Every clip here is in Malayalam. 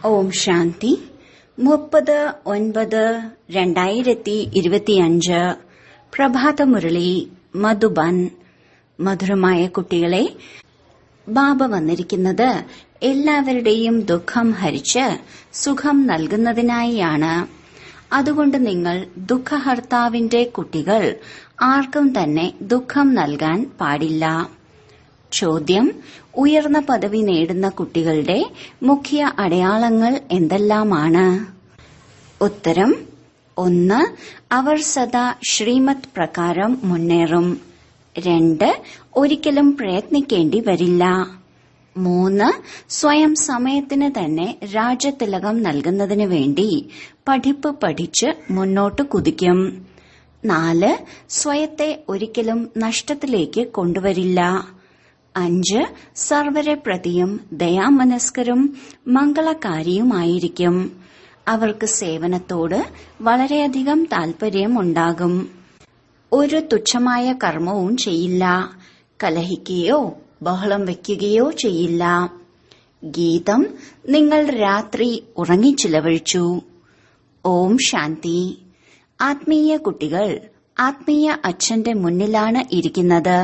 ഓം ശാന്തി 30/9/2025 പ്രഭാതമുരളി മധുബൻ. മധുരമായ കുട്ടികളെ, ബാബ വന്നിരിക്കുന്നത് എല്ലാവരുടെയും ദുഃഖം ഹരിച്ച് സുഖം നൽകുന്നതിനായാണ്. അതുകൊണ്ട് നിങ്ങൾ ദുഃഖഹർത്താവിന്റെ കുട്ടികൾ ആർക്കും തന്നെ ദുഃഖം നൽകാൻ പാടില്ല. ചോദ്യം: ഉയർന്ന പദവി നേടുന്ന കുട്ടികളുടെ മുഖ്യ അടയാളങ്ങൾ എന്തെല്ലാമാണ്? ഉത്തരം: 1. അവർ സദാ ശ്രീമത് പ്രകാരം മുന്നേറും. 2. ഒരിക്കലും പ്രയത്നിക്കേണ്ടി വരില്ല. 3. സ്വയം സമയത്തിന് തന്നെ രാജതിലകം നൽകുന്നതിന് വേണ്ടി പഠിച്ച് മുന്നോട്ട് കുതിക്കും. 4. സ്വയത്തെ ഒരിക്കലും നഷ്ടത്തിലേക്ക് കൊണ്ടുവരില്ല. 5. സർവരെ പ്രതിയും ദയാമനസ്കരും മംഗളകാരിയുമായിരിക്കും. അവർക്ക് സേവനത്തോട് വളരെയധികം താൽപര്യമുണ്ടാകും. ഒരു തുച്ഛമായ കർമ്മവും ചെയ്യില്ല. കലഹിക്കുകയോ ബഹളം വയ്ക്കുകയോ ചെയ്യില്ല. ഗീതം: നിങ്ങൾ രാത്രി ഉറങ്ങിച്ചിലവഴിച്ചു. ഓം ശാന്തി. ആത്മീയ കുട്ടികൾ ആത്മീയ അച്ഛന്റെ മുന്നിലാണ് ഇരിക്കുന്നത്.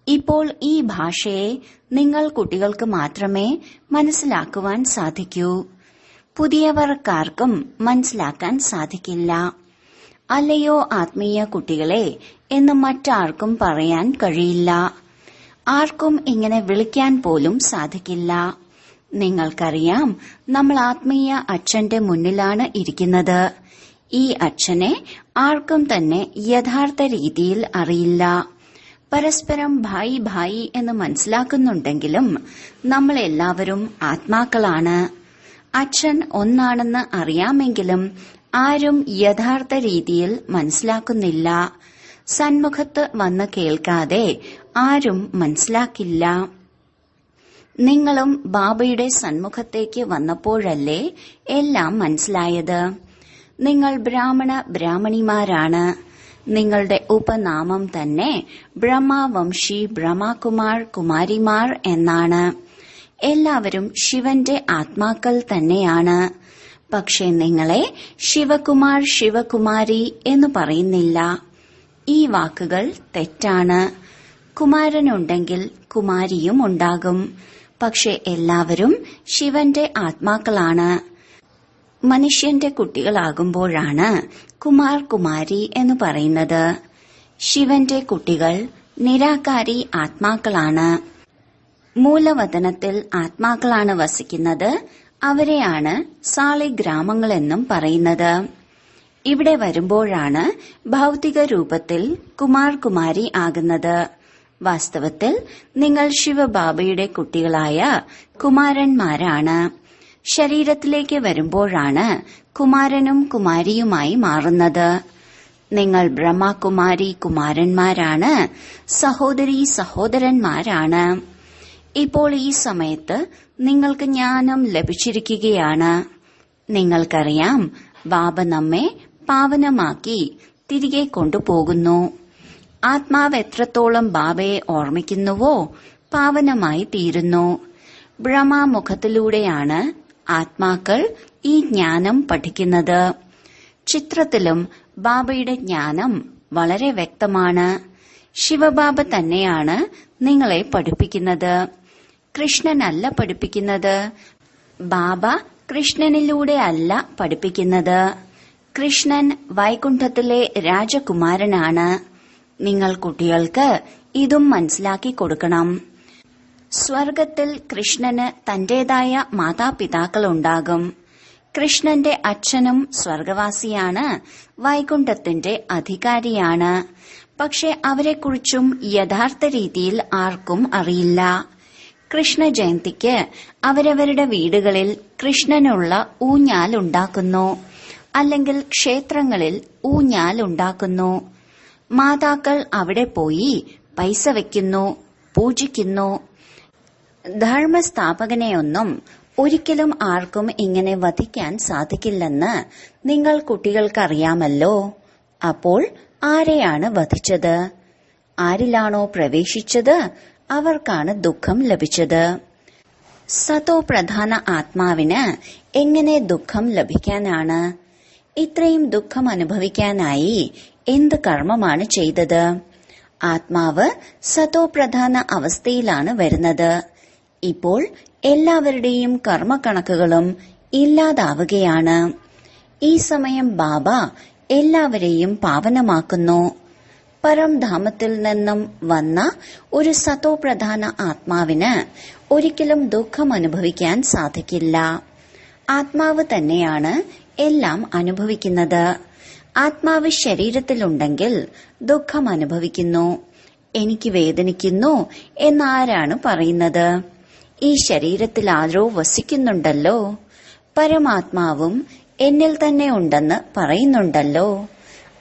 ഇപ്പോൾ ഈ ഭാഷയെ നിങ്ങൾ കുട്ടികൾക്ക് മാത്രമേ മനസ്സിലാക്കുവാൻ സാധിക്കൂ. പുതിയവർക്കാർക്കും മനസ്സിലാക്കാൻ സാധിക്കില്ല. അല്ലയോ ആത്മീയ കുട്ടികളെ എന്ന് മറ്റാർക്കും പറയാൻ കഴിയില്ല. ആർക്കും ഇങ്ങനെ വിളിക്കാൻ പോലും സാധിക്കില്ല. നിങ്ങൾക്കറിയാം, നമ്മൾ ആത്മീയ അച്ഛന്റെ മുന്നിലാണ് ഇരിക്കുന്നത്. ഈ അച്ഛനെ ആർക്കും തന്നെ യഥാർത്ഥ രീതിയിൽ അറിയില്ല. പരസ്പരം ഭായി ഭായി എന്ന് മനസ്സിലാക്കുന്നുണ്ടെങ്കിലും നമ്മൾ എല്ലാവരും ആത്മാക്കളാണ്. അച്ഛൻ ഒന്നാണെന്ന് അറിയാമെങ്കിലും ആരും യഥാർത്ഥ രീതിയിൽ മനസ്സിലാക്കുന്നില്ല. സന്മുഖത്ത് വന്ന് കേൾക്കാതെ ആരും മനസ്സിലാക്കില്ല. നിങ്ങളും ബാബയുടെ സന്മുഖത്തേക്ക് വന്നപ്പോഴല്ലേ എല്ലാം മനസ്സിലായത്. നിങ്ങൾ ബ്രാഹ്മണിമാരാണ്. നിങ്ങളുടെ ഉപനാമം തന്നെ ബ്രഹ്മവംശി ബ്രഹ്മകുമാർ കുമാരിമാർ എന്നാണ്. എല്ലാവരും ശിവന്റെ ആത്മാക്കൾ തന്നെയാണ്. പക്ഷെ നിങ്ങളെ ശിവകുമാർ ശിവകുമാരി എന്ന് പറയുന്നില്ല. ഈ വാക്കുകൾ തെറ്റാണ്. കുമാരനുണ്ടെങ്കിൽ കുമാരിയും ഉണ്ടാകും. പക്ഷെ എല്ലാവരും ശിവന്റെ ആത്മാക്കളാണ്. മനുഷ്യന്റെ കുട്ടികളാകുമ്പോഴാണ് കുമാർ കുമാരി എന്ന് പറയുന്നത്. ശിവന്റെ കുട്ടികൾ നിരാകാരി ആത്മാക്കളാണ്. മൂലവതനത്തിൽ ആത്മാക്കളാണ് വസിക്കുന്നത്. അവരെയാണ് സാളിഗ്രാമങ്ങളെന്നും പറയുന്നത്. ഇവിടെ വരുമ്പോഴാണ് ഭൗതിക രൂപത്തിൽ കുമാർ കുമാരി ആകുന്നത്. വാസ്തവത്തിൽ നിങ്ങൾ ശിവബാബയുടെ കുട്ടികളായ കുമാരന്മാരാണ്. ശരീരത്തിലേക്ക് വരുമ്പോഴാണ് കുമാരനും കുമാരിയുമായി മാറുന്നത്. നിങ്ങൾ ബ്രഹ്മകുമാരി കുമാരന്മാരാണ്. സഹോദരി സഹോദരന്മാരാണ്. ഇപ്പോൾ ഈ സമയത്ത് നിങ്ങൾക്ക് ജ്ഞാനം ലഭിച്ചിരിക്കുകയാണ്. നിങ്ങൾക്കറിയാം, ബാബ നമ്മെ പാവനമാക്കി തിരികെ കൊണ്ടുപോകുന്നു. ആത്മാവ് എത്രത്തോളം ബാബയെ ഓർമ്മിക്കുന്നുവോ പാവനമായി തീരുന്നു. ബ്രഹ്മമുഖത്തിലൂടെയാണ് ആത്മാക്കൾ ഈ ജ്ഞാനം പഠിക്കുന്നത്. ചിത്രത്തിലും ബാബയുടെ ജ്ഞാനം വളരെ വ്യക്തമാണ്. ശിവബാബ തന്നെയാണ് നിങ്ങളെ പഠിപ്പിക്കുന്നത്. കൃഷ്ണനല്ല പഠിപ്പിക്കുന്നത്. ബാബ കൃഷ്ണനിലൂടെ അല്ല പഠിപ്പിക്കുന്നത്. കൃഷ്ണൻ വൈകുണ്ഠത്തിലെ രാജകുമാരനാണ്. നിങ്ങൾ കുട്ടികൾക്ക് ഇതും മനസ്സിലാക്കി കൊടുക്കണം. സ്വർഗത്തിൽ കൃഷ്ണന് തന്റേതായ മാതാപിതാക്കളുണ്ടാകും. കൃഷ്ണന്റെ അച്ഛനും സ്വർഗവാസിയാണ്, വൈകുണ്ഠത്തിന്റെ അധികാരിയാണ്. പക്ഷെ അവരെക്കുറിച്ചും യഥാർത്ഥ രീതിയിൽ ആർക്കും അറിയില്ല. കൃഷ്ണ ജയന്തിക്ക് അവരവരുടെ വീടുകളിൽ കൃഷ്ണനുള്ള ഊഞ്ഞാൽ ഉണ്ടാക്കുന്നു, അല്ലെങ്കിൽ ക്ഷേത്രങ്ങളിൽ ഊഞ്ഞാൽ ഉണ്ടാക്കുന്നു. മാതാക്കൾ അവിടെ പോയി പൈസ വയ്ക്കുന്നു, പൂജിക്കുന്നു. ധർമ്മസ്ഥാപകനെയൊന്നും ഒരിക്കലും ആർക്കും ഇങ്ങനെ വധിക്കാൻ സാധിക്കില്ലെന്ന് നിങ്ങൾ കുട്ടികൾക്കറിയാമല്ലോ. അപ്പോൾ ആരെയാണ് വധിച്ചത്? ആരിലാണോ പ്രവേശിച്ചത് അവർക്കാണ് ദുഃഖം ലഭിച്ചത്. സതോ പ്രധാന ആത്മാവിന് എങ്ങനെ ദുഃഖം ലഭിക്കാനാണ്? ഇത്രയും ദുഃഖം അനുഭവിക്കാനായി എന്ത് കർമ്മമാണ് ചെയ്തത്? ആത്മാവ് സതോ പ്രധാന അവസ്ഥയിലാണ് വരുന്നത്. ഇപ്പോൾ എല്ലാവരുടെയും കർമ്മക്കണക്കുകളും ഇല്ലാതാവുകയാണ്. ഈ സമയം ബാബ എല്ലാവരെയും പാവനമാക്കുന്നു. പരംധാമത്തിൽ നിന്നും വന്ന ഒരു സതോ പ്രധാന ആത്മാവിന് ഒരിക്കലും ദുഃഖം അനുഭവിക്കാൻ സാധിക്കില്ല. ആത്മാവ് തന്നെയാണ് എല്ലാം അനുഭവിക്കുന്നത്. ആത്മാവ് ശരീരത്തിലുണ്ടെങ്കിൽ ദുഃഖം അനുഭവിക്കുന്നു. എനിക്ക് വേദനിക്കുന്നു എന്നാരാണ് പറയുന്നത്? ഈ ശരീരത്തിൽ ആരോ വസിക്കുന്നുണ്ടല്ലോ. പരമാത്മാവും എന്നിൽ തന്നെ ഉണ്ടെന്ന് പറയുന്നുണ്ടല്ലോ.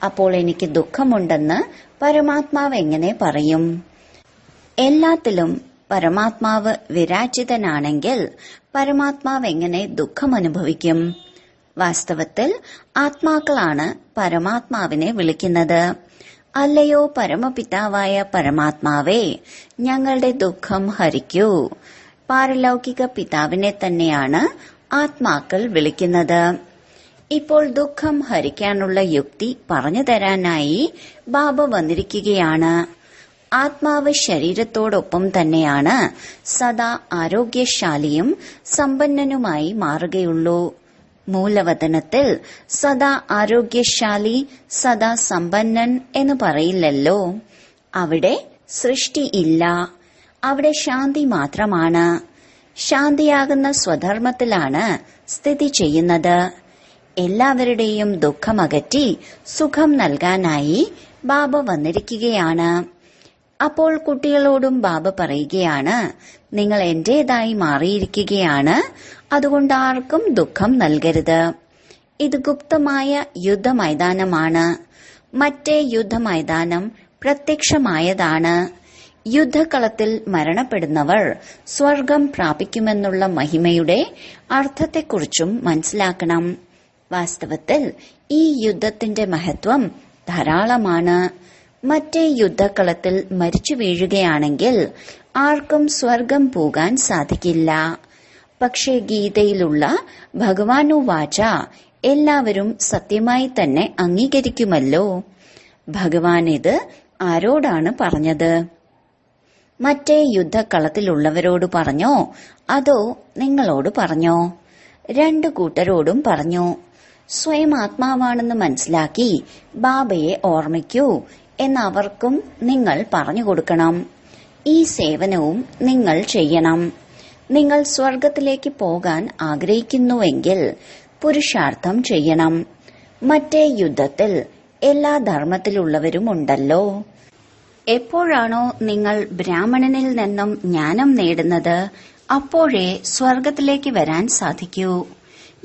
അപ്പോൾ എനിക്ക് ദുഃഖമുണ്ടെന്ന് പരമാത്മാവ് എങ്ങനെ പറയും? എല്ലാത്തിലും പരമാത്മാവ് വിരാജിതനാണെങ്കിൽ പരമാത്മാവ് എങ്ങനെ ദുഃഖം അനുഭവിക്കും? വാസ്തവത്തിൽ ആത്മാക്കളാണ് പരമാത്മാവിനെ വിളിക്കുന്നത്. അല്ലയോ പരമപിതാവായ പരമാത്മാവേ, ഞങ്ങളുടെ ദുഃഖം ഹരിക്കൂ. പാരലൗകിക പിതാവിനെ തന്നെയാണ് ആത്മാക്കൾ വിളിക്കുന്നത്. ഇപ്പോൾ ദുഃഖം ഹരിക്കാനുള്ള യുക്തി പറഞ്ഞു തരാനായി ബാബ വന്നിരിക്കുകയാണ്. ആത്മാവ് ശരീരത്തോടൊപ്പം തന്നെയാണ് സദാ ആരോഗ്യശാലിയും സമ്പന്നനുമായി മാറുകയുള്ളൂ. മൂലവതനത്തിൽ സദാ ആരോഗ്യശാലി, സദാ സമ്പന്നൻ എന്ന് പറയില്ലല്ലോ. അവിടെ സൃഷ്ടി ഇല്ല. അവിടെ ശാന്തി മാത്രമാണ്. ശാന്തിയാകുന്ന സ്വധർമ്മത്തിലാണ് സ്ഥിതി ചെയ്യുന്നത്. എല്ലാവരുടെയും ദുഃഖമകറ്റി സുഖം നൽകാനായി ബാബ വന്നിരിക്കുകയാണ്. അപ്പോൾ കുട്ടികളോടും ബാബ പറയുകയാണ്, നിങ്ങൾ എന്റേതായി മാറിയിരിക്കുകയാണ്. അതുകൊണ്ട് ആർക്കും ദുഃഖം നൽകരുത്. ഇത് ഗുപ്തമായ യുദ്ധമൈതാനമാണ്. മറ്റേ യുദ്ധമൈതാനം പ്രത്യക്ഷമായതാണ്. യുദ്ധകളത്തിൽ മരണപ്പെടുന്നവർ സ്വർഗം പ്രാപിക്കുമെന്നുള്ള മഹിമയുടെ അർത്ഥത്തെക്കുറിച്ചും മനസ്സിലാക്കണം. വാസ്തവത്തിൽ ഈ യുദ്ധത്തിന്റെ മഹത്വം ധാരാളമാണ്. മറ്റേ യുദ്ധക്കളത്തിൽ മരിച്ചു വീഴുകയാണെങ്കിൽ ആർക്കും സ്വർഗം പോകാൻ സാധിക്കില്ല. പക്ഷേ ഗീതയിലുള്ള ഭഗവാനുവാച എല്ലാവരും സത്യമായി തന്നെ അംഗീകരിക്കുമല്ലോ. ഭഗവാൻ ഇത് ആരോടാണ് പറഞ്ഞത്? മറ്റേ യുദ്ധക്കളത്തിലുള്ളവരോട് പറഞ്ഞോ അതോ നിങ്ങളോട് പറഞ്ഞോ? രണ്ടു കൂട്ടരോടും പറഞ്ഞു. സ്വയം ആത്മാവാണെന്ന് മനസ്സിലാക്കി ബാബയെ ഓർമ്മിക്കൂ എന്നവർക്കും നിങ്ങൾ പറഞ്ഞു കൊടുക്കണം. ഈ സേവനവും നിങ്ങൾ ചെയ്യണം. നിങ്ങൾ സ്വർഗത്തിലേക്ക് പോകാൻ ആഗ്രഹിക്കുന്നുവെങ്കിൽ പുരുഷാർത്ഥം ചെയ്യണം. മറ്റേ യുദ്ധത്തിൽ എല്ലാ ധർമ്മത്തിലുള്ളവരുമുണ്ടല്ലോ. എപ്പോഴാണോ നിങ്ങൾ ബ്രാഹ്മണനിൽ നിന്നും ജ്ഞാനം നേടുന്നത് അപ്പോഴേ സ്വർഗത്തിലേക്ക് വരാൻ സാധിക്കൂ.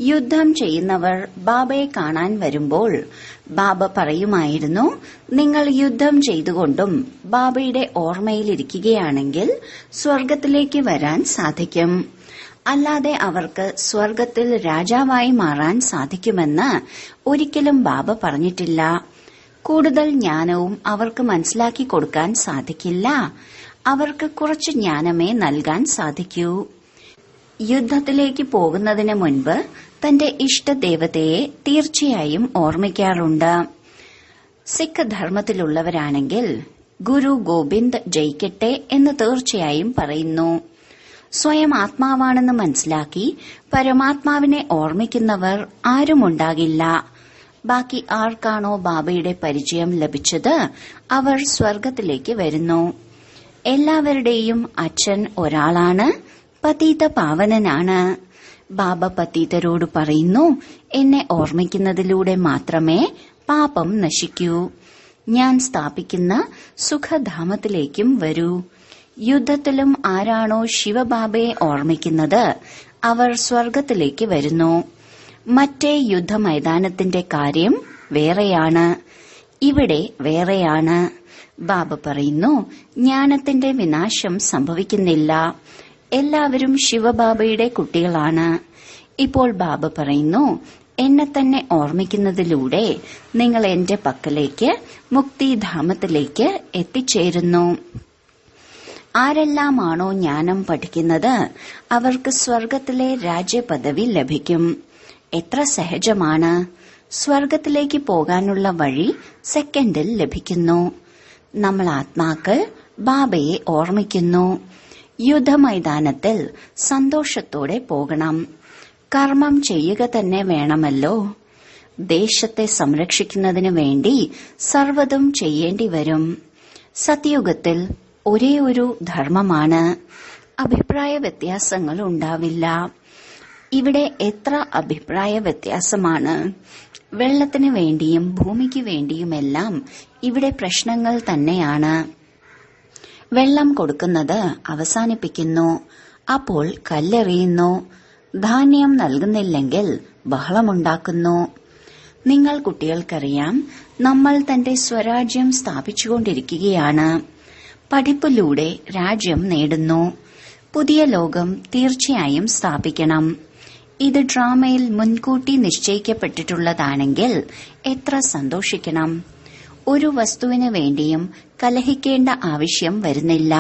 യുദ്ധം ചെയ്യുന്നവർ ബാബയെ കാണാൻ വരുമ്പോൾ ബാബ പറയുമായിരുന്നു, നിങ്ങൾ യുദ്ധം ചെയ്തുകൊണ്ടും ബാബയുടെ ഓർമ്മയിലിരിക്കുകയാണെങ്കിൽ സ്വർഗത്തിലേക്ക് വരാൻ സാധിക്കും. അല്ലാതെ അവർക്ക് സ്വർഗത്തിൽ രാജാവായി മാറാൻ സാധിക്കുമെന്ന് ഒരിക്കലും ബാബ പറഞ്ഞിട്ടില്ല. കൂടുതൽ ജ്ഞാനവും അവർക്ക് മനസ്സിലാക്കി കൊടുക്കാൻ സാധിക്കില്ല. അവർക്ക് കുറച്ച് ജ്ഞാനമേ നൽകാൻ സാധിക്കൂ. യുദ്ധത്തിലേക്ക് പോകുന്നതിന് മുൻപ് തന്റെ ഇഷ്ടദേവതയെ തീർച്ചയായും ഓർമ്മിക്കാറുണ്ട്. സിഖ് ധർമ്മത്തിലുള്ളവരാണെങ്കിൽ ഗുരു ഗോവിന്ദ് ജയിക്കട്ടെ എന്ന് തീർച്ചയായും പറയുന്നു. സ്വയം ആത്മാവാണെന്ന് മനസ്സിലാക്കി പരമാത്മാവിനെ ഓർമ്മിക്കുന്നവർ ആരുമുണ്ടാകില്ല. ബാക്കി ആർക്കാണോ ബാബയുടെ പരിചയം ലഭിച്ചത് അവർ സ്വർഗത്തിലേക്ക് വരുന്നു. എല്ലാവരുടെയും അച്ഛൻ ഒരാളാണ്, പതീത പാവനനാണ്. ബാബ പതീതരോട് പറയുന്നു, എന്നെ ഓർമ്മിക്കുന്നതിലൂടെ മാത്രമേ പാപം നശിക്കൂ. ഞാൻ സ്ഥാപിക്കുന്ന സുഖധാമത്തിലേക്കും വരൂ. യുദ്ധത്തിലും ആരാണോ ശിവബാബയെ ഓർമ്മിക്കുന്നത് അവർ സ്വർഗത്തിലേക്ക് വരുന്നു. മറ്റേ യുദ്ധമൈതാനത്തിന്റെ കാര്യം വേറെയാണ്, ഇവിടെ വേറെയാണ്. ബാബ പറയുന്നു, ജ്ഞാനത്തിന്റെ വിനാശം സംഭവിക്കുന്നില്ല. എല്ലാവരും ശിവബാബയുടെ കുട്ടികളാണ്. ഇപ്പോൾ ബാബ പറയുന്നു, എന്നെ തന്നെ ഓർമ്മിക്കുന്നതിലൂടെ നിങ്ങൾ എന്റെ പക്കലേക്ക് മുക്തിധാമത്തിലേക്ക് എത്തിച്ചേരുന്നു. ആരെല്ലാമാണോ ജ്ഞാനം പഠിക്കുന്നത് അവർക്ക് സ്വർഗത്തിലെ രാജ്യപദവി ലഭിക്കും. എത്ര സഹജമാണ്! സ്വർഗത്തിലേക്ക് പോകാനുള്ള വഴി സെക്കൻഡിൽ ലഭിക്കുന്നു. നമ്മൾ ആത്മാക്കൾ ബാബയെ ഓർമ്മിക്കുന്നു. യുദ്ധമൈതാനത്തിൽ സന്തോഷത്തോടെ പോകണം. കർമ്മം ചെയ്യുക തന്നെ വേണമല്ലോ. ദേശത്തെ സംരക്ഷിക്കുന്നതിനു വേണ്ടി സർവ്വതും ചെയ്യേണ്ടി വരും. സത്യയുഗത്തിൽ ഒരേ ഒരു ധർമ്മമാണ്. അഭിപ്രായ വ്യത്യാസങ്ങൾ ഉണ്ടാവില്ല. ഇവിടെ എത്ര അഭിപ്രായ വ്യത്യാസമാണ്! വെള്ളത്തിന് വേണ്ടിയും ഭൂമിക്ക് വേണ്ടിയുമെല്ലാം ഇവിടെ പ്രശ്നങ്ങൾ തന്നെയാണ്. വെള്ളം കൊടുക്കുന്നത് അവസാനിപ്പിക്കുന്നു, അപ്പോൾ കല്ലെറിയുന്നു. ധാന്യം നൽകുന്നില്ലെങ്കിൽ ബഹളമുണ്ടാക്കുന്നു. നിങ്ങൾ കുട്ടികൾക്കറിയാം, നമ്മൾ തന്റെ സ്വരാജ്യം സ്ഥാപിച്ചുകൊണ്ടിരിക്കുകയാണ്. പഠിപ്പിലൂടെ രാജ്യം നേടുന്നു. പുതിയ ലോകം തീർച്ചയായും സ്ഥാപിക്കണം. ഇത് ഡ്രാമയിൽ മുൻകൂട്ടി നിശ്ചയിക്കപ്പെട്ടിട്ടുള്ളതാണെങ്കിൽ എത്ര സന്തോഷിക്കണം! ഒരു വസ്തുവിന് വേണ്ടിയും കലഹിക്കേണ്ട ആവശ്യം വരുന്നില്ല.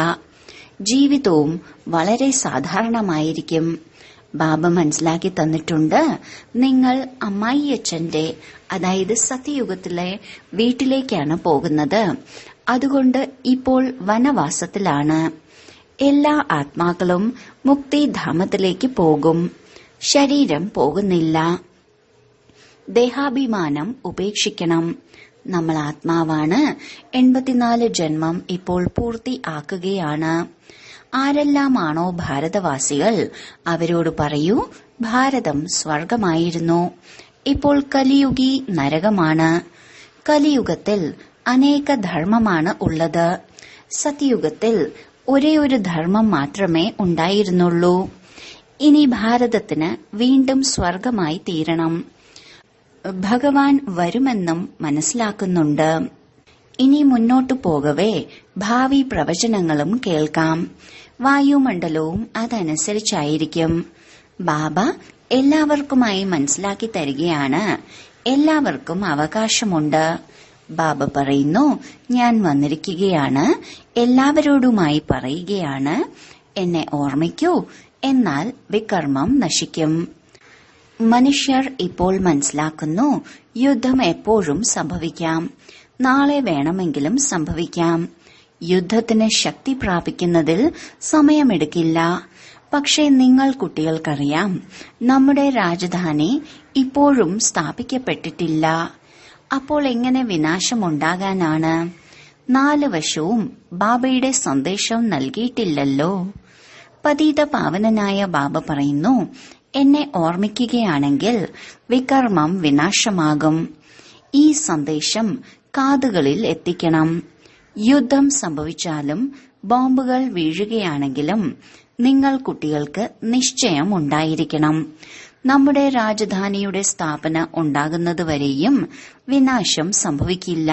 ജീവിതവും വളരെ സാധാരണമായിരിക്കും. ബാബ മനസ്സിലാക്കി തന്നിട്ടുണ്ട്, നിങ്ങൾ അമ്മായിയച്ഛന്റെ, അതായത് സത്യയുഗത്തിലെ വീട്ടിലേക്കാണ് പോകുന്നത്. അതുകൊണ്ട് ഇപ്പോൾ വനവാസത്തിലാണ്. എല്ലാ ആത്മാക്കളും മുക്തിധാമത്തിലേക്ക് പോകും. ശരീരം പോകുന്നില്ല. ദേഹാഭിമാനം ഉപേക്ഷിക്കണം. നമ്മൾ ആത്മാവാണ്. 84 ജന്മം ഇപ്പോൾ പൂർത്തിയാക്കുകയാണ്. ആരെല്ലാമാണോ ഭാരതവാസികൾ അവരോട് പറയൂ, ഭാരതം സ്വർഗമായിരുന്നു. ഇപ്പോൾ കലിയുഗി നരകമാണ്. കലിയുഗത്തിൽ അനേക ധർമ്മമാണ് ഉള്ളത്. സത്യയുഗത്തിൽ ഒരേ ഒരു ധർമ്മം മാത്രമേ ഉണ്ടായിരുന്നുള്ളൂ. ഇനി ഭാരതത്തിന് വീണ്ടും സ്വർഗമായി തീരണം. ഭഗവാൻ വരുമെന്നും മനസ്സിലാക്കുന്നുണ്ട്. ഇനി മുന്നോട്ടു പോകവേ ഭാവി പ്രവചനങ്ങളും കേൾക്കാം. വായുമണ്ഡലവും അതനുസരിച്ചായിരിക്കും. ബാബ എല്ലാവർക്കുമായി മനസ്സിലാക്കി തരികയാണ്. എല്ലാവർക്കും അവകാശമുണ്ട്. ബാബ പറയുന്നു, ഞാൻ വന്നിരിക്കുകയാണ്. എല്ലാവരോടുമായി പറയുകയാണ്, എന്നെ ഓർമ്മിക്കൂ, എന്നാൽ വികർമ്മം നശിക്കും. മനുഷ്യർ ഇപ്പോൾ മനസ്സിലാക്കുന്നു, യുദ്ധം എപ്പോഴും സംഭവിക്കാം. നാളെ വേണമെങ്കിലും സംഭവിക്കാം. യുദ്ധത്തിന് ശക്തി പ്രാപിക്കുന്നതിൽ സമയമെടുക്കില്ല. പക്ഷേ നിങ്ങൾ കുട്ടികൾക്കറിയാം, നമ്മുടെ രാജധാനി ഇപ്പോഴും സ്ഥാപിക്കപ്പെട്ടിട്ടില്ല. അപ്പോൾ എങ്ങനെ വിനാശമുണ്ടാകാനാണ്? 4 വശവും ബാബയുടെ സന്ദേശം നൽകിയിട്ടില്ലല്ലോ. പതീത പാവനനായ ബാബ പറയുന്നു, എന്നെ ഓർമ്മിക്കുകയാണെങ്കിൽ വികർമ്മം വിനാശമാകും. ഈ സന്ദേശം കാതുകളിൽ എത്തിക്കണം. യുദ്ധം സംഭവിച്ചാലും ബോംബുകൾ വീഴുകയാണെങ്കിലും നിങ്ങൾ കുട്ടികൾക്ക് നിശ്ചയം ഉണ്ടായിരിക്കണം. നമ്മുടെ രാജധാനിയുടെ സ്ഥാപന ഉണ്ടാകുന്നതുവരെയും വിനാശം സംഭവിക്കില്ല.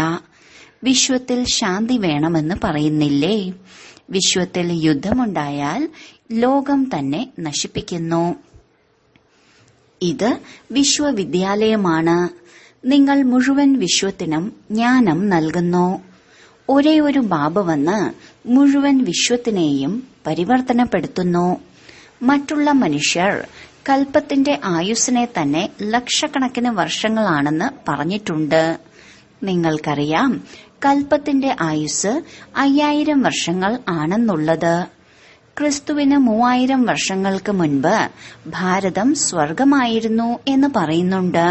വിശ്വത്തിൽ ശാന്തി വേണമെന്ന് പറയുന്നില്ലേ? വിശ്വത്തിൽ യുദ്ധമുണ്ടായാൽ ലോകം തന്നെ നശിപ്പിക്കുന്നു. ഇത് വിശ്വവിദ്യാലയമാണ്. നിങ്ങൾ മുഴുവൻ വിശ്വത്തിനും ജ്ഞാനം നൽകുന്നു. ഒരേ ഒരു ബാബ വന്ന് മുഴുവൻ വിശ്വത്തിനെയും പരിവർത്തനപ്പെടുത്തുന്നു. മറ്റുള്ള മനുഷ്യർ കൽപ്പത്തിന്റെ ആയുസ്സിനെ തന്നെ ലക്ഷക്കണക്കിന് വർഷങ്ങളാണെന്ന് പറഞ്ഞിട്ടുണ്ട്. നിങ്ങൾക്കറിയാം, കൽപ്പത്തിന്റെ ആയുസ് 5000 വർഷങ്ങൾ ആണെന്നുള്ളത്. ക്രിസ്തുവിന് 3000 വർഷങ്ങൾക്ക് മുൻപ് ഭാരതം സ്വർഗമായിരുന്നു എന്ന് പറയുന്നുണ്ട്.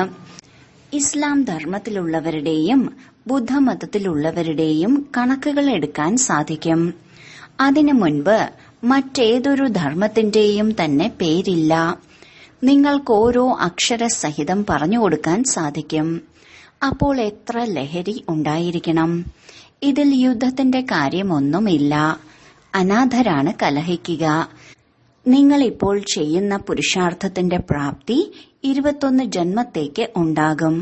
ഇസ്ലാം ധർമ്മത്തിലുള്ളവരുടെയും ബുദ്ധമതത്തിലുള്ളവരുടെയും കണക്കുകൾ എടുക്കാൻ സാധിക്കും. അതിനു മുൻപ് മറ്റേതൊരു ധർമ്മത്തിന്റെയും തന്നെ പേരില്ല. നിങ്ങൾക്ക് ഓരോ അക്ഷരസഹിതം പറഞ്ഞുകൊടുക്കാൻ സാധിക്കും. അപ്പോൾ എത്ര ലഹരി ഉണ്ടായിരിക്കണം! ഇതിൽ യുദ്ധത്തിന്റെ കാര്യമൊന്നുമില്ല. അനാഥരാണ് കലഹിക്കുക. നിങ്ങൾ ഇപ്പോൾ ചെയ്യുന്ന പുരുഷാർത്ഥത്തിന്റെ പ്രാപ്തി 21 ജന്മത്തേക്ക് ഉണ്ടാകും.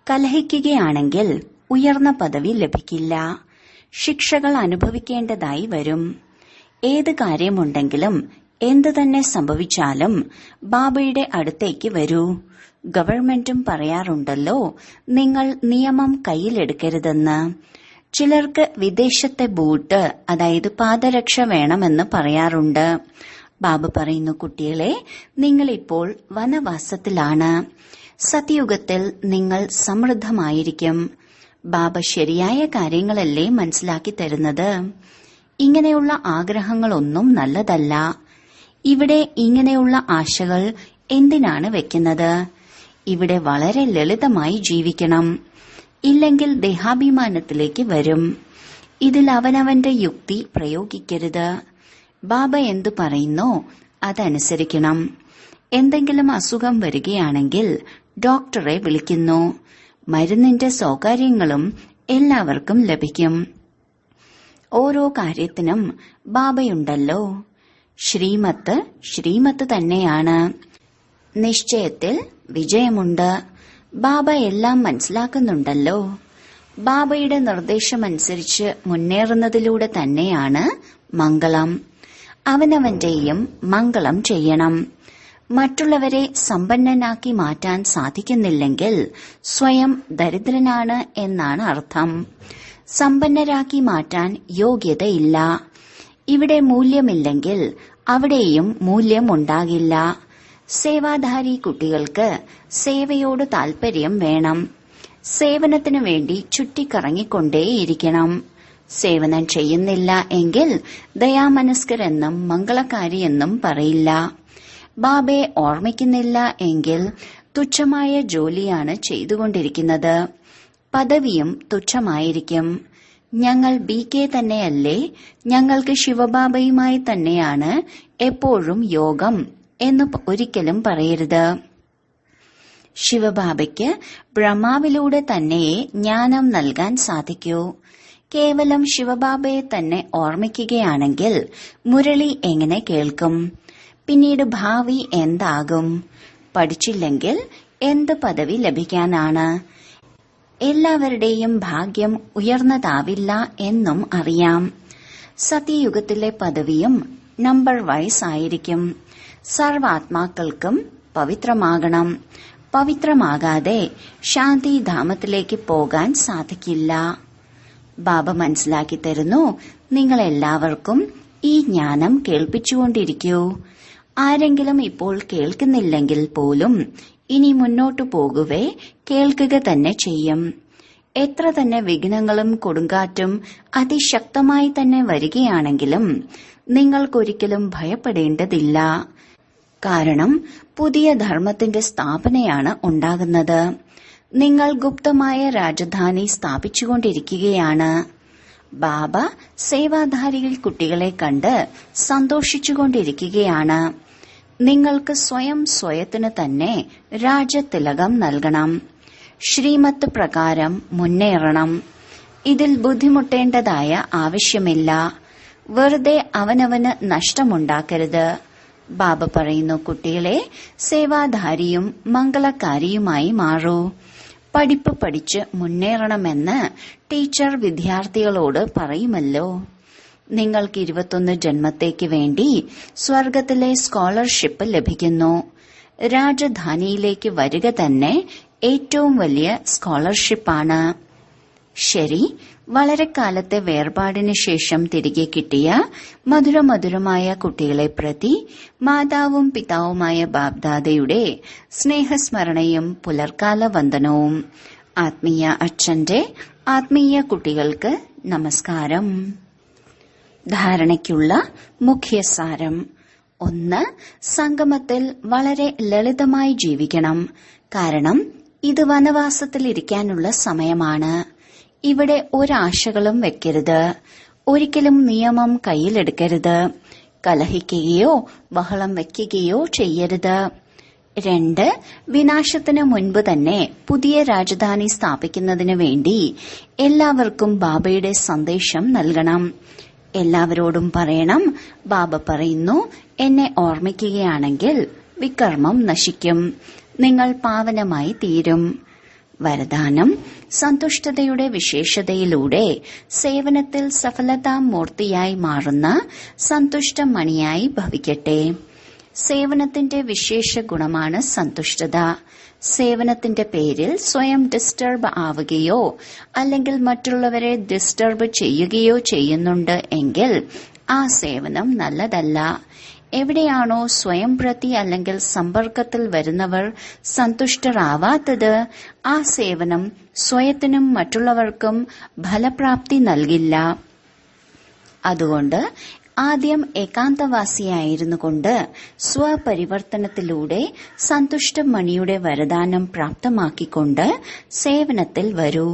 കലഹിക്കുകയാണെങ്കിൽ ഉയർന്ന പദവി ലഭിക്കില്ല. ശിക്ഷകൾ അനുഭവിക്കേണ്ടതായി വരും. ഏത് കാര്യമുണ്ടെങ്കിലും എന്തു തന്നെ സംഭവിച്ചാലും ബാബയുടെ അടുത്തേക്ക് വരൂ. ഗവൺമെന്റും പറയാറുണ്ടല്ലോ, നിങ്ങൾ നിയമം കയ്യിലെടുക്കരുതെന്ന്. ചിലർക്ക് വിദേശത്തെ ബൂട്ട്, അതായത് പാദരക്ഷ വേണമെന്ന് പറയാറുണ്ട്. ബാബ പറയുന്നു, കുട്ടികളെ, നിങ്ങളിപ്പോൾ വനവാസത്തിലാണ്. സത്യയുഗത്തിൽ നിങ്ങൾ സമൃദ്ധമായിരിക്കും. ബാബ ശരിയായ കാര്യങ്ങളല്ലേ മനസ്സിലാക്കി തരുന്നത്. ഇങ്ങനെയുള്ള ആഗ്രഹങ്ങളൊന്നും നല്ലതല്ല. ഇവിടെ ഇങ്ങനെയുള്ള ആശകൾ എന്തിനാണ് വെക്കുന്നത്? ഇവിടെ വളരെ ലളിതമായി ജീവിക്കണം. ഇല്ലെങ്കിൽ ദേഹാഭിമാനത്തിലേക്ക് വരും. ഇതിൽ അവനവന്റെ യുക്തി പ്രയോഗിക്കരുത്. ബാബ എന്തു പറയുന്നോ അതനുസരിക്കണം. എന്തെങ്കിലും അസുഖം വരികയാണെങ്കിൽ ഡോക്ടറെ വിളിക്കുന്നു. മരുന്നിന്റെ സൗകര്യങ്ങളും എല്ലാവർക്കും ലഭിക്കും. ഓരോ കാര്യത്തിനും ബാബയുണ്ടല്ലോ. ശ്രീമത്ത് തന്നെയാണ്. നിശ്ചയത്തിൽ വിജയമുണ്ട്. ബാബ എല്ലാം മനസ്സിലാക്കുന്നുണ്ടല്ലോ. ബാബയുടെ നിർദ്ദേശമനുസരിച്ച് മുന്നേറുന്നതിലൂടെ തന്നെയാണ് മംഗളം. അവനവന്റെയും മംഗളം ചെയ്യണം. മറ്റുള്ളവരെ സമ്പന്നനാക്കി മാറ്റാൻ സാധിക്കുന്നില്ലെങ്കിൽ സ്വയം ദരിദ്രനാണ് എന്നാണ് അർത്ഥം. സമ്പന്നരാക്കി മാറ്റാൻ യോഗ്യതയില്ല. ഇവിടെ മൂല്യമില്ലെങ്കിൽ അവിടെയും മൂല്യമുണ്ടാകില്ല. സേവാധാരി കുട്ടികൾക്ക് സേവയോട് താൽപര്യം വേണം. സേവനത്തിനു വേണ്ടി ചുറ്റിക്കറങ്ങിക്കൊണ്ടേയിരിക്കണം. സേവനം ചെയ്യുന്നില്ല എങ്കിൽ ദയാമനസ്കരെന്നും മംഗളകാരിയെന്നും പറയില്ല. ബാബയെ ഓർമ്മിക്കുന്നില്ല എങ്കിൽ തുച്ഛമായ ജോലിയാണ് ചെയ്തുകൊണ്ടിരിക്കുന്നത്. പദവിയും തുച്ഛമായിരിക്കും. ഞങ്ങൾ BK തന്നെയല്ലേ, ഞങ്ങൾക്ക് ശിവബാബയുമായി തന്നെയാണ് എപ്പോഴും യോഗം എന്ന് ഒരിക്കലും പറയരുത്. ശിവബാബയ്ക്ക് ബ്രഹ്മാവിലൂടെ തന്നെയേ ജ്ഞാനം നൽകാൻ സാധിക്കൂ. കേവലം ശിവബാബയെ തന്നെ ഓർമ്മിക്കുകയാണെങ്കിൽ മുരളി എങ്ങനെ കേൾക്കും? പിന്നീട് ഭാവി എന്താകും? പഠിച്ചില്ലെങ്കിൽ എന്ത് പദവി ലഭിക്കാനാണ്? എല്ലാവരുടെയും ഭാഗ്യം ഉയർന്നതാവില്ല എന്നും അറിയാം. സത്യയുഗത്തിലെ പദവിയും നമ്പർ വൈസ് ആയിരിക്കും. സർവാത്മാക്കൾക്കും പവിത്രമാകണം. പവിത്രമാകാതെ ശാന്തിധാമത്തിലേക്ക് പോകാൻ സാധിക്കില്ല. ബാബ മനസ്സിലാക്കി തരുന്നു, നിങ്ങളെല്ലാവർക്കും ഈ ജ്ഞാനം കേൾപ്പിച്ചുകൊണ്ടിരിക്കൂ. ആരെങ്കിലും ഇപ്പോൾ കേൾക്കുന്നില്ലെങ്കിൽ പോലും ഇനി മുന്നോട്ടു പോകുവേ കേൾക്കുക തന്നെ ചെയ്യും. എത്ര തന്നെ വിഘ്നങ്ങളും കൊടുങ്കാറ്റും അതിശക്തമായി തന്നെ വരികയാണെങ്കിലും നിങ്ങൾക്കൊരിക്കലും ഭയപ്പെടേണ്ടതില്ല. കാരണം പുതിയ ധർമ്മത്തിന്റെ സ്ഥാപനയാണ് ഉണ്ടാകുന്നത്. നിങ്ങൾ ഗുപ്തമായ രാജധാനി സ്ഥാപിച്ചുകൊണ്ടിരിക്കുകയാണ്. ബാബ സേവാധാരികൾ കുട്ടികളെ കണ്ട് സന്തോഷിച്ചുകൊണ്ടിരിക്കുകയാണ്. നിങ്ങൾക്ക് സ്വയത്തിന് തന്നെ രാജതിലകം നൽകണം. ശ്രീമത്ത് പ്രകാരം മുന്നേറണം. ഇതിൽ ബുദ്ധിമുട്ടേണ്ടതായ ആവശ്യമില്ല. വെറുതെ അവനവന് നഷ്ടമുണ്ടാക്കരുത്. ബാബ പറയുന്നു, കുട്ടികളെ, സേവാധാരിയും മംഗളകാരിയുമായി മാറൂ. പഠിപ്പ് പഠിച്ച് മുന്നേറണമെന്ന് ടീച്ചർ വിദ്യാർത്ഥികളോട് പറയുമല്ലോ. നിങ്ങൾക്ക് 21 ജന്മത്തേക്ക് വേണ്ടി സ്വർഗത്തിലെ സ്കോളർഷിപ്പ് ലഭിക്കുന്നു. രാജധാനിയിലേക്ക് വരിക തന്നെ ഏറ്റവും വലിയ സ്കോളർഷിപ്പാണ്. ശരി, വളരെ കാലത്തെ വേർപാടിന് ശേഷം തിരികെ കിട്ടിയ മധുരമധുരമായ കുട്ടികളെ പ്രതി മാതാവും പിതാവുമായ ബാബ്ദാദയുടെ സ്നേഹസ്മരണയും പുലർക്കാല വന്ദനവും. ആത്മീയ അച്ഛന്റെ ആത്മീയ കുട്ടികൾക്ക് നമസ്കാരം. ധാരണയ്ക്കുള്ള മുഖ്യസാരം: 1. സംഗമത്തിൽ വളരെ ലളിതമായി ജീവിക്കണം. കാരണം ഇത് വനവാസത്തിലിരിക്കാനുള്ള സമയമാണ്. ഇവിടെ ഒരാശകളും വെക്കരുത്. ഒരിക്കലും നിയമം കയ്യിലെടുക്കരുത്. കലഹിക്കുകയോ ബഹളം വയ്ക്കുകയോ ചെയ്യരുത്. 2. വിനാശത്തിന് മുൻപ് തന്നെ പുതിയ രാജധാനി സ്ഥാപിക്കുന്നതിന് വേണ്ടി എല്ലാവർക്കും ബാബയുടെ സന്ദേശം നൽകണം. എല്ലാവരോടും പറയണം, ബാബ പറയുന്നു, എന്നെ ഓർമ്മിക്കുകയാണെങ്കിൽ വികർമ്മം നശിക്കും, നിങ്ങൾ പാവനമായി തീരും. വരദാനം: സന്തുഷ്ടതയുടെ വിശേഷതയിലൂടെ സേവനത്തിൽ സഫലതാമൂർത്തിയായി മാറുന്ന സന്തുഷ്ടമണിയായി ഭവിക്കട്ടെ. സേവനത്തിന്റെ വിശേഷ ഗുണമാണ് സന്തുഷ്ടത. സേവനത്തിന്റെ പേരിൽ സ്വയം ഡിസ്റ്റർബ് ആവുകയോ അല്ലെങ്കിൽ മറ്റുള്ളവരെ ഡിസ്റ്റർബ് ചെയ്യുകയോ ചെയ്യുന്നുണ്ട് എങ്കിൽ ആ സേവനം നല്ലതല്ല. എവിടെയാണോ സ്വയം പ്രതി അല്ലെങ്കിൽ സമ്പർക്കത്തിൽ വരുന്നവർ സന്തുഷ്ടരാവാത്തത്, ആ സേവനം സ്വയത്തിനും മറ്റുള്ളവർക്കും ഫലപ്രാപ്തി നൽകില്ല. അതുകൊണ്ട് ആദ്യം ഏകാന്തവാസിയായിരുന്നു കൊണ്ട് സ്വപരിവർത്തനത്തിലൂടെ സന്തുഷ്ടമണിയുടെ വരദാനം പ്രാപ്തമാക്കിക്കൊണ്ട് സേവനത്തിൽ വരൂ.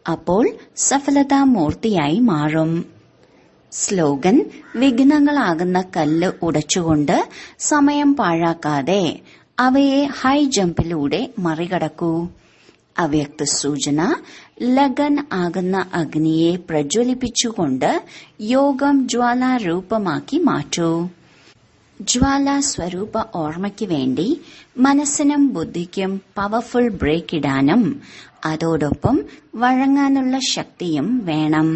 അപ്പോൾ സഫലതാമൂർത്തിയായി മാറും. സ്ലോഗൻ: വിഘ്നങ്ങളാകുന്ന കല്ല് ഉടച്ചുകൊണ്ട് സമയം പാഴാക്കാതെ അവയെ ഹൈ ജമ്പിലൂടെ മറികടക്കൂ. അവ്യക്ത സൂചന: ലഗൻ ആകുന്ന അഗ്നിയെ പ്രജ്വലിപ്പിച്ചുകൊണ്ട് യോഗം ജ്വാലാരൂപമാക്കി മാറ്റൂ. ജ്വാലാ സ്വരൂപ ഓർമ്മയ്ക്ക് വേണ്ടി മനസ്സിനും ബുദ്ധിക്കും പവർഫുൾ ബ്രേക്ക് ഇടാനും അതോടൊപ്പം വഴങ്ങാനുള്ള ശക്തിയും വേണം.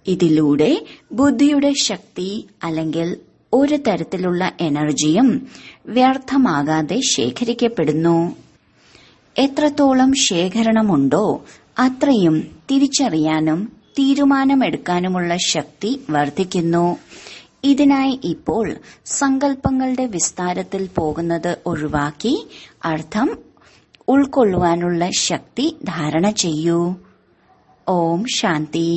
ഇതിലൂടെ ബുദ്ധിയുടെ ശക്തി അല്ലെങ്കിൽ ഒരു തരത്തിലുള്ള എനർജിയും വ്യർത്ഥമാകാതെ ശേഖരിക്കപ്പെടുന്നു. എത്രത്തോളം ശേഖരണമുണ്ടോ അത്രയും തിരിച്ചറിയാനും തീരുമാനമെടുക്കാനുമുള്ള ശക്തി വർദ്ധിക്കുന്നു. ഇതിനായി ഇപ്പോൾ സങ്കല്പങ്ങളുടെ വിസ്താരത്തിൽ പോകുന്നത് ഒഴിവാക്കി അർത്ഥം ഉൾക്കൊള്ളുവാനുള്ള ശക്തി ധാരണ ചെയ്യൂ. ഓം ശാന്തി.